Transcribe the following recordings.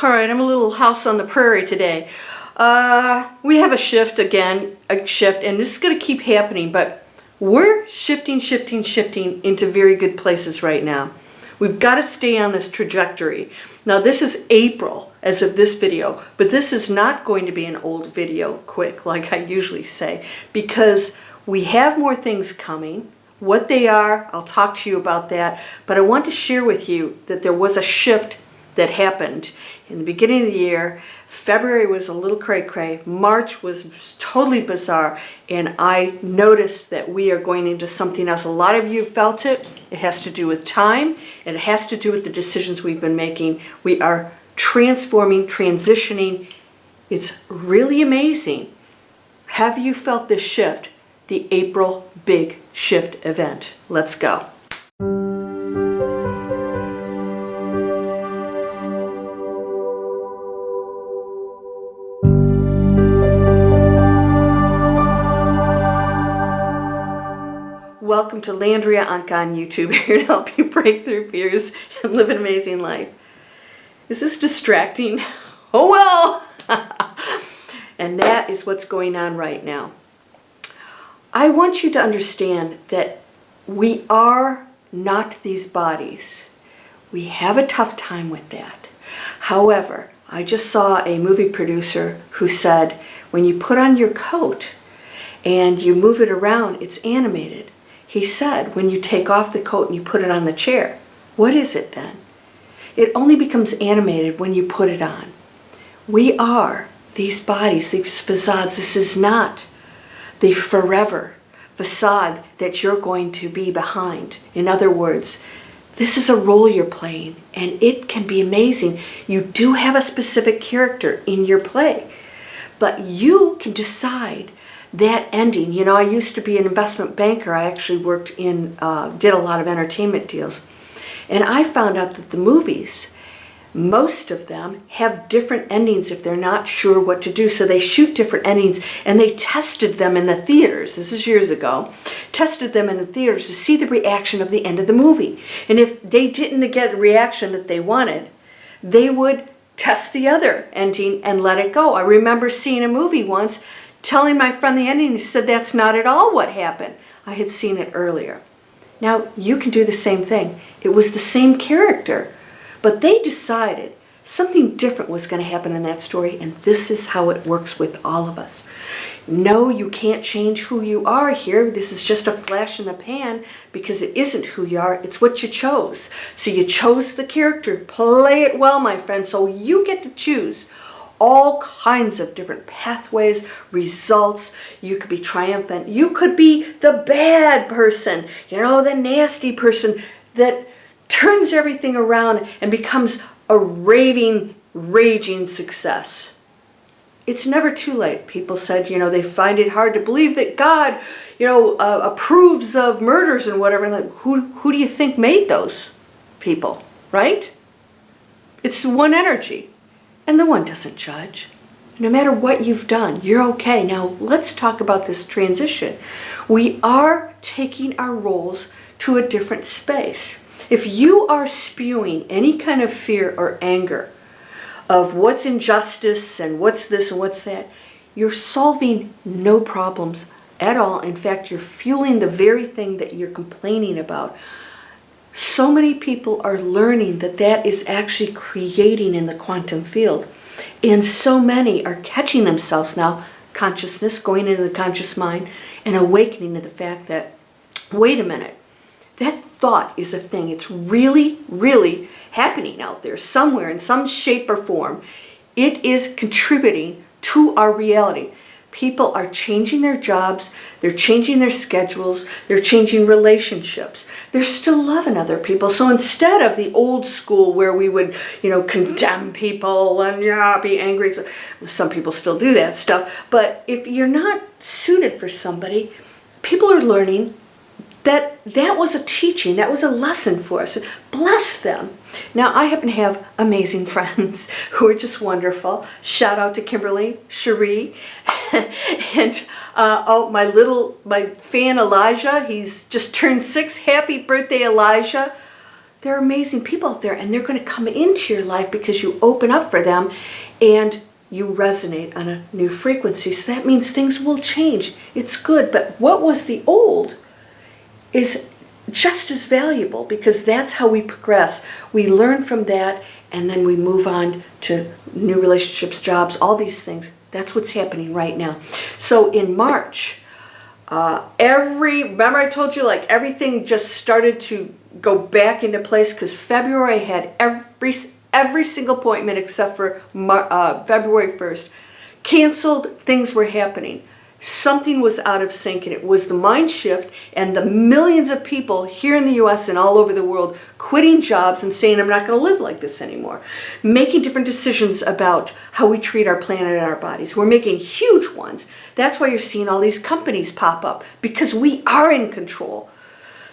All right, I'm a little house on the prairie today. We have a shift again, and this is going to keep happening, but we're shifting into very good places right now. We've got to stay on this trajectory. Now, this is April as of this video, but this is not going to be an old video quick like I usually say, because we have more things coming. What they are, I'll talk to you about that, but I want to share with you that there was a shift that happened in the beginning of the year. February was a little cray-cray. March was totally bizarre, and I noticed that we are going into something else. A lot of you felt it. It has to do with time, and it has to do with the decisions we've been making. We are transforming, transitioning. It's really amazing. Have you felt this shift? The April Big Shift event. Let's go. Welcome to Landria Onkka on YouTube, here to help you break through fears and live an amazing life. Is this distracting? Oh well! And that is what's going on right now. I want you to understand that we are not these bodies. We have a tough time with that. However, I just saw a movie producer who said, when you put on your coat and you move it around, it's animated. He said, when you take off the coat and you put it on the chair, what is it then? It only becomes animated when you put it on. We are these bodies, these facades. This is not the forever facade that you're going to be behind. In other words, this is a role you're playing, and it can be amazing. You do have a specific character in your play, but you can decide that ending. You know, I used to be an investment banker. I actually worked in, did a lot of entertainment deals. And I found out that the movies, most of them have different endings if they're not sure what to do. So they shoot different endings, and they tested them in the theaters. This is years ago. Tested them in the theaters to see the reaction of the end of the movie. And if they didn't get the reaction that they wanted, they would test the other ending and let it go. I remember seeing a movie once, telling my friend the ending. He said, that's not at all what happened. I had seen it earlier. Now, you can do the same thing. It was the same character, but they decided something different was going to happen in that story, and this is how it works with all of us. No, you can't change who you are here. This is just a flash in the pan, because it isn't who you are. It's what you chose. So you chose the character. Play it well, my friend, so you get to choose all kinds of different pathways, results. You could be triumphant. You could be the bad person, you know, the nasty person that turns everything around and becomes a raving, raging success. It's never too late. People said, you know, they find it hard to believe that God, you know, approves of murders and whatever. And like, who do you think made those people, right? It's the one energy. And the one doesn't judge. No matter what you've done, you're okay. Now, let's talk about this transition. We are taking our roles to a different space. If you are spewing any kind of fear or anger of what's injustice and what's this and what's that, you're solving no problems at all. In fact, you're fueling the very thing that you're complaining about. So many people are learning that that is actually creating in the quantum field. And so many are catching themselves now, consciousness, going into the conscious mind, and awakening to the fact that, wait a minute, that thought is a thing. It's really, really happening out there somewhere in some shape or form. It is contributing to our reality. People are changing their jobs, they're changing their schedules, they're changing relationships. They're still loving other people. So instead of the old school where we would, you know, condemn people and be angry, some people still do that stuff, but if you're not suited for somebody, people are learning that was a teaching, that was a lesson for us. Bless them. Now, I happen to have amazing friends who are just wonderful. Shout out to Kimberly, Cherie, and my fan Elijah. He's just turned 6. Happy birthday, Elijah. There are amazing people out there, and they're going to come into your life because you open up for them and you resonate on a new frequency. So that means things will change. It's good. But what was the old is just as valuable, because that's how we progress. We learn from that, and then we move on to new relationships, jobs, all these things. That's what's happening right now. So in March, remember I told you, like, everything just started to go back into place, because February had every single appointment except for February 1st. Canceled, things were happening. Something was out of sync, and it was the mind shift and the millions of people here in the US and all over the world quitting jobs and saying, I'm not going to live like this anymore. Making different decisions about how we treat our planet and our bodies. We're making huge ones. That's why you're seeing all these companies pop up, because we are in control.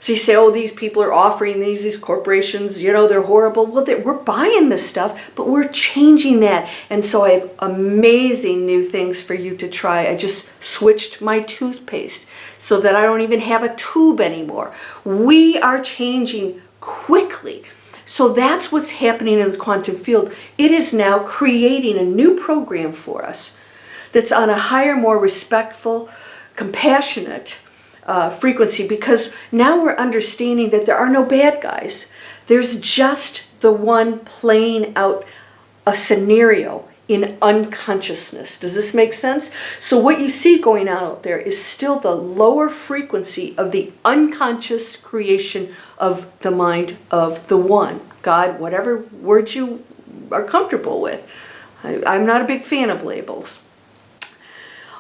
So you say, oh, these people are offering these corporations, they're horrible. Well, we're buying this stuff, but we're changing that. And so I have amazing new things for you to try. I just switched my toothpaste so that I don't even have a tube anymore. We are changing quickly. So that's what's happening in the quantum field. It is now creating a new program for us that's on a higher, more respectful, compassionate frequency, because now we're understanding that there are no bad guys. There's just the one playing out a scenario in unconsciousness. Does this make sense? So what you see going on out there is still the lower frequency of the unconscious creation of the mind of the one, God, whatever word you are comfortable with. I'm not a big fan of labels.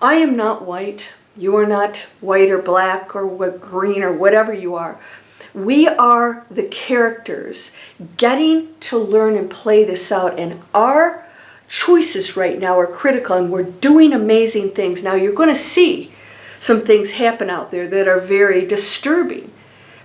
I am not white. You are not white or black or green or whatever you are. We are the characters getting to learn and play this out, and our choices right now are critical, and we're doing amazing things. Now you're going to see some things happen out there that are very disturbing,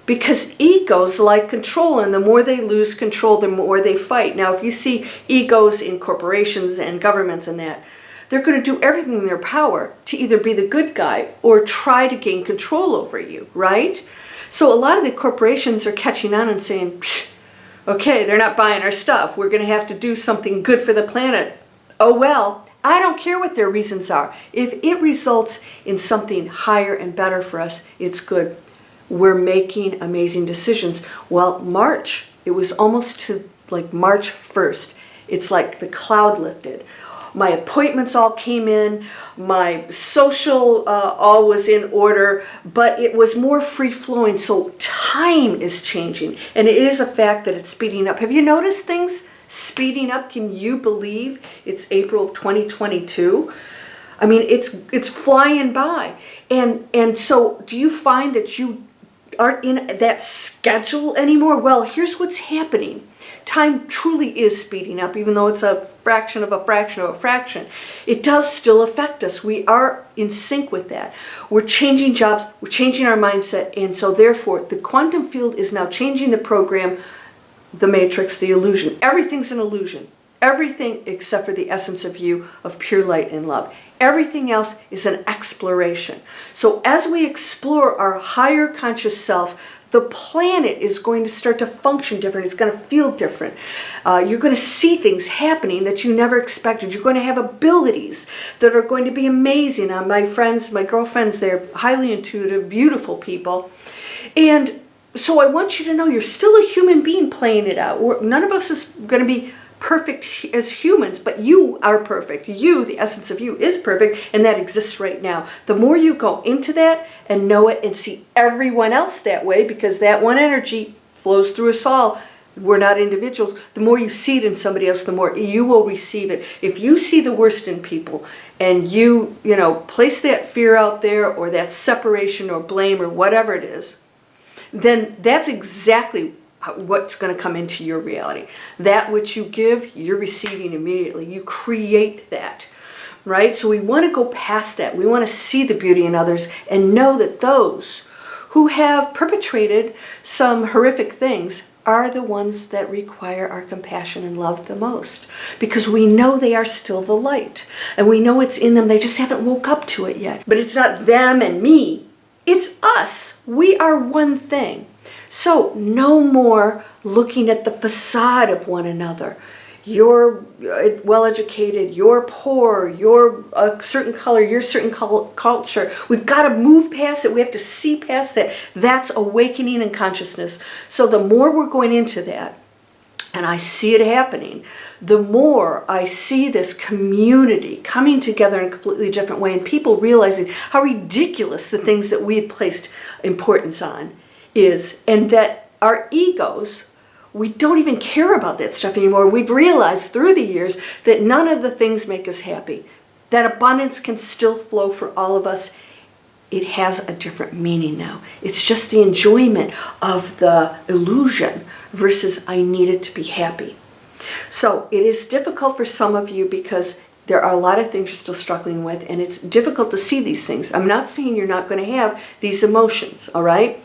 because egos like control, and the more they lose control, the more they fight. Now if you see egos in corporations and governments and that, they're going to do everything in their power to either be the good guy or try to gain control over you, right? So a lot of the corporations are catching on and saying, okay, they're not buying our stuff. We're going to have to do something good for the planet. Oh, well, I don't care what their reasons are. If it results in something higher and better for us, it's good. We're making amazing decisions. Well, March, it was almost to like March 1st. It's like the cloud lifted. My appointments all came in, my social all was in order, but it was more free-flowing, so time is changing, and it is a fact that it's speeding up. Have you noticed things speeding up? Can you believe it's April of 2022? I mean, it's flying by, and so do you find that you aren't in that schedule anymore? Well, here's what's happening. Time truly is speeding up, even though it's a fraction of a fraction of a fraction. It does still affect us. We are in sync with that. We're changing jobs, we're changing our mindset, and so therefore the quantum field is now changing the program, the matrix, the illusion. Everything's an illusion. Everything except for the essence of you, of pure light and love. Everything else is an exploration. So as we explore our higher conscious self, the planet is going to start to function different. It's going to feel different. You're going to see things happening that you never expected. You're going to have abilities that are going to be amazing. My friends, my girlfriends, they're highly intuitive, beautiful people. And so I want you to know you're still a human being playing it out. None of us is going to be perfect as humans, but you are perfect. You, the essence of you, is perfect, and that exists right now. The more you go into that and know it and see everyone else that way, because that one energy flows through us all. We're not individuals. The more you see it in somebody else, the more you will receive it. If you see the worst in people and you place that fear out there, or that separation or blame or whatever it is, then that's exactly what's going to come into your reality. That which you give, you're receiving immediately. You create that, right? So we want to go past that. We want to see the beauty in others and know that those who have perpetrated some horrific things are the ones that require our compassion and love the most, because we know they are still the light, and we know it's in them. They just haven't woke up to it yet. But it's not them and me. It's us. We are one thing. So no more looking at the facade of one another. You're well-educated, you're poor, you're a certain color, you're a certain culture. We've got to move past it. We have to see past that. That's awakening in consciousness. So the more we're going into that, and I see it happening, the more I see this community coming together in a completely different way, and people realizing how ridiculous the things that we've placed importance on is, and that our egos, we don't even care about that stuff anymore. We've realized through the years that none of the things make us happy, that abundance can still flow for all of us. It has a different meaning now. It's just the enjoyment of the illusion versus I needed to be happy. So it is difficult for some of you because there are a lot of things you're still struggling with, and it's difficult to see these things. I'm not saying you're not going to have these emotions, all right?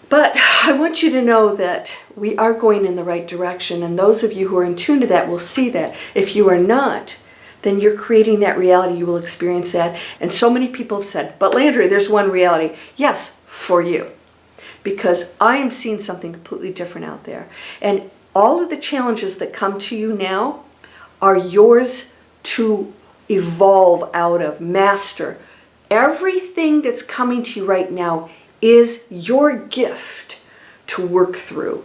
But I want you to know that we are going in the right direction, and those of you who are in tune to that will see that. If you are not, then you're creating that reality. You will experience that. And so many people have said, but Landria, there's one reality. Yes, for you. Because I am seeing something completely different out there. And all of the challenges that come to you now are yours to evolve out of, master. Everything that's coming to you right now is your gift to work through.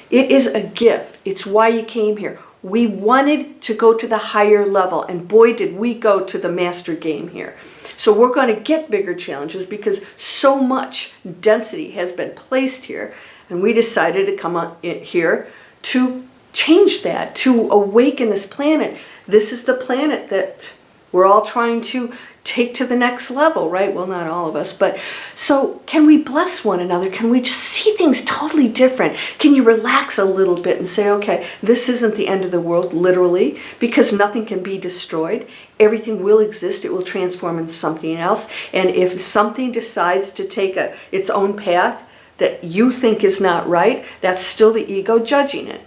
It is a gift. It's why you came here. We wanted to go to the higher level, and boy did we go to the master game here. So we're going to get bigger challenges because so much density has been placed here, and we decided to come on here to change that, to awaken this planet. This is the planet that we're all trying to take to the next level, right? Well, not all of us, but so can we bless one another? Can we just see things totally different? Can you relax a little bit and say, okay, this isn't the end of the world, literally, because nothing can be destroyed. Everything will exist. It will transform into something else. And if something decides to take its own path that you think is not right, that's still the ego judging it.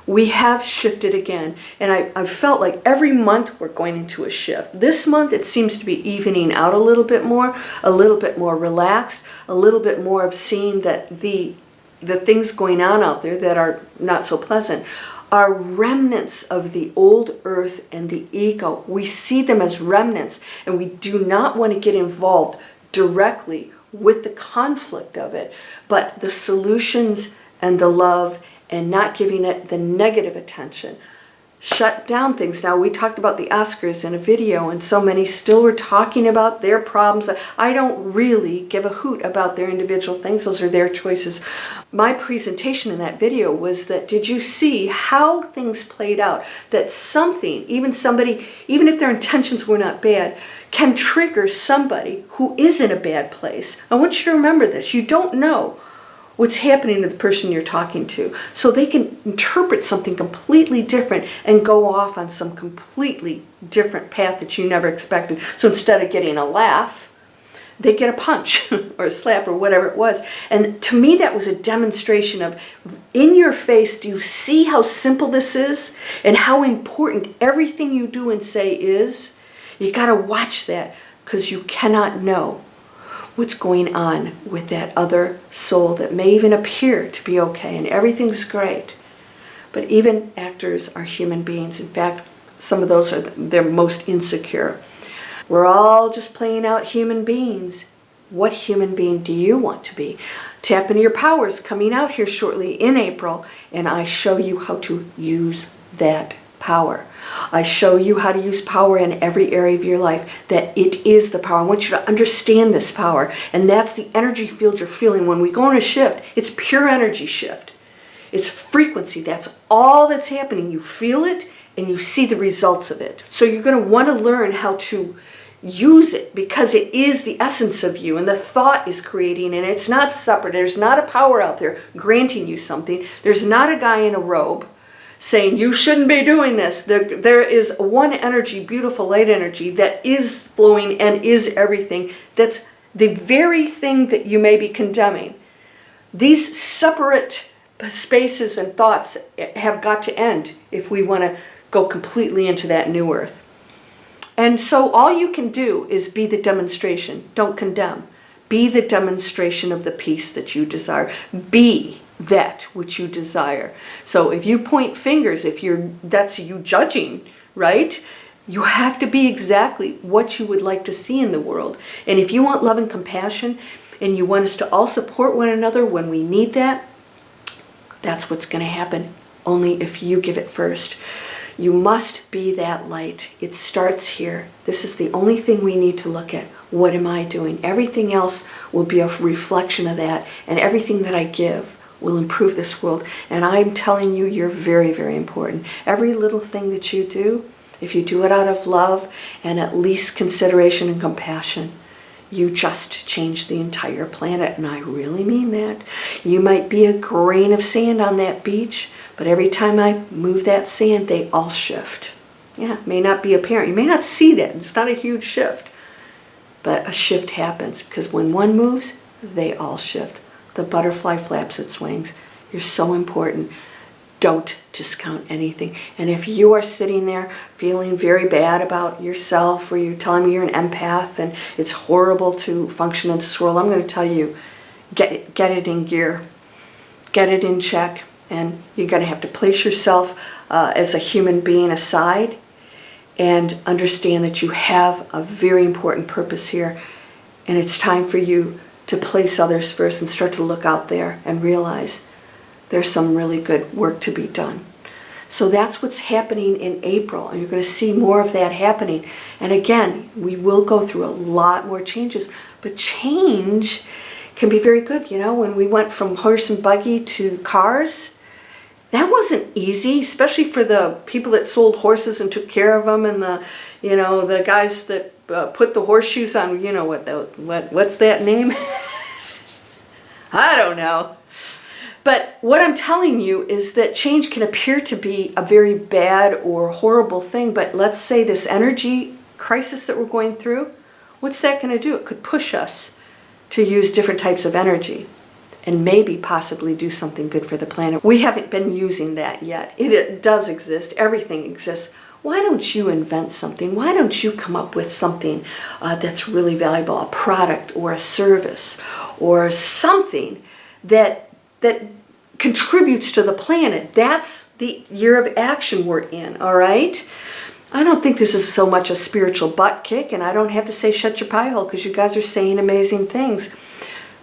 We have shifted again, and I felt like every month we're going into a shift. This month it seems to be evening out a little bit more relaxed, a little bit more of seeing that the things going on out there that are not so pleasant are remnants of the old earth and the ego. We see them as remnants, and we do not want to get involved directly with the conflict of it, but the solutions and the love, and not giving it the negative attention. Shut down things. Now, we talked about the Oscars in a video, and so many still were talking about their problems. I don't really give a hoot about their individual things. Those are their choices. My presentation in that video was that, did you see how things played out? That something, even somebody, even if their intentions were not bad, can trigger somebody who is in a bad place. I want you to remember this. You don't know what's happening to the person you're talking to. So they can interpret something completely different and go off on some completely different path that you never expected. So instead of getting a laugh, they get a punch or a slap or whatever it was. And to me, that was a demonstration of, in your face, do you see how simple this is and how important everything you do and say is? You got to watch that, because you cannot know what's going on with that other soul that may even appear to be okay and everything's great. But even actors are human beings. In fact, some of those are they're most insecure. We're all just playing out human beings. What human being do you want to be? Tap into your powers coming out here shortly in April, and I show you how to use that power. I show you how to use power in every area of your life, that it is the power. I want you to understand this power, and that's the energy field you're feeling. When we go on a shift, it's pure energy shift. It's frequency. That's all that's happening. You feel it, and you see the results of it. So you're going to want to learn how to use it, because it is the essence of you, and the thought is creating, and it's not separate. There's not a power out there granting you something. There's not a guy in a robe saying you shouldn't be doing this. There is one energy, beautiful light energy, that is flowing and is everything. That's the very thing that you may be condemning. These separate spaces and thoughts have got to end if we want to go completely into that new earth. And so all you can do is be the demonstration. Don't condemn. Be the demonstration of the peace that you desire. Be that which you desire. So if you point fingers, that's you judging, right? You have to be exactly what you would like to see in the world. And if you want love and compassion, and you want us to all support one another when we need that, that's what's going to happen, only if you give it first. You must be that light. It starts here. This is the only thing we need to look at. What am I doing? Everything else will be a reflection of that, and everything that I give will improve this world. And I'm telling you, you're very, very important. Every little thing that you do, if you do it out of love and at least consideration and compassion, you just change the entire planet, and I really mean that. You might be a grain of sand on that beach, but every time I move that sand, they all shift. Yeah, it may not be apparent. You may not see that. It's not a huge shift, but a shift happens because when one moves, they all shift. The butterfly flaps its wings. You're so important. Don't discount anything. And if you are sitting there feeling very bad about yourself, or you're telling me you're an empath and it's horrible to function in this world, I'm going to tell you, get it in gear. Get it in check. And you're going to have to place yourself as a human being aside and understand that you have a very important purpose here. And it's time for you to place others first and start to look out there and realize there's some really good work to be done. So that's what's happening in April, and you're going to see more of that happening. And again, we will go through a lot more changes, but change can be very good. You know, when we went from horse and buggy to cars, that wasn't easy, especially for the people that sold horses and took care of them, and the guys that put the horseshoes on. You know what's that name? I don't know. But what I'm telling you is that change can appear to be a very bad or horrible thing, but let's say this energy crisis that we're going through, what's that going to do? It could push us to use different types of energy and maybe possibly do something good for the planet. We haven't been using that yet. It does exist. Everything exists. Why don't you invent something? Why don't you come up with something that's really valuable, a product or a service or something that contributes to the planet? That's the year of action we're in, all right? I don't think this is so much a spiritual butt kick, and I don't have to say shut your pie hole because you guys are saying amazing things.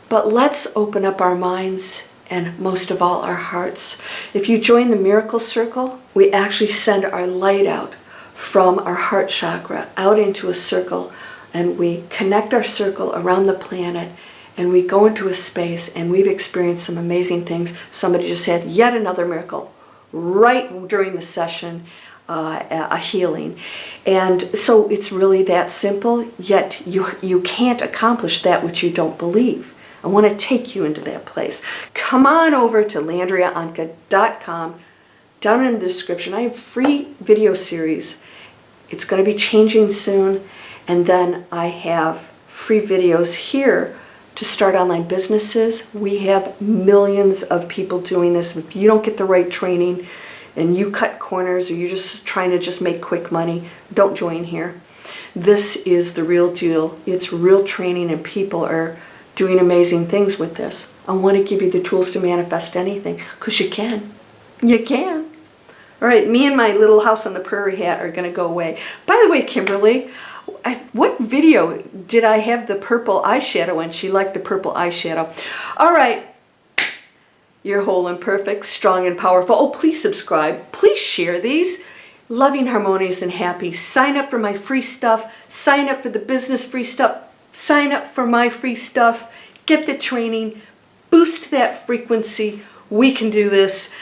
But let's open up our minds and most of all our hearts. If you join the Miracle Circle, we actually send our light out from our heart chakra out into a circle, and we connect our circle around the planet, and we go into a space, and we've experienced some amazing things. Somebody just had yet another miracle right during the session, a healing. And so it's really that simple, yet you can't accomplish that which you don't believe. I want to take you into that place. Come on over to LandriaOnkka.com. Down in the description, I have a free video series. It's going to be changing soon. And then I have free videos here to start online businesses. We have millions of people doing this. If you don't get the right training and you cut corners, or you're just trying to just make quick money, don't join here. This is the real deal. It's real training, and people are doing amazing things with this. I want to give you the tools to manifest anything, because you can. You can. All right, me and my little house on the prairie hat are going to go away. By the way, Kimberly, what video did I have the purple eyeshadow in? She liked the purple eyeshadow. All right. You're whole and perfect, strong and powerful. Oh, please subscribe. Please share these. Loving, harmonious, and happy. Sign up for my free stuff. Sign up for the business free stuff. Sign up for my free stuff. Get the training. Boost that frequency. We can do this.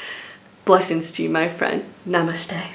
Blessings to you, my friend. Namaste.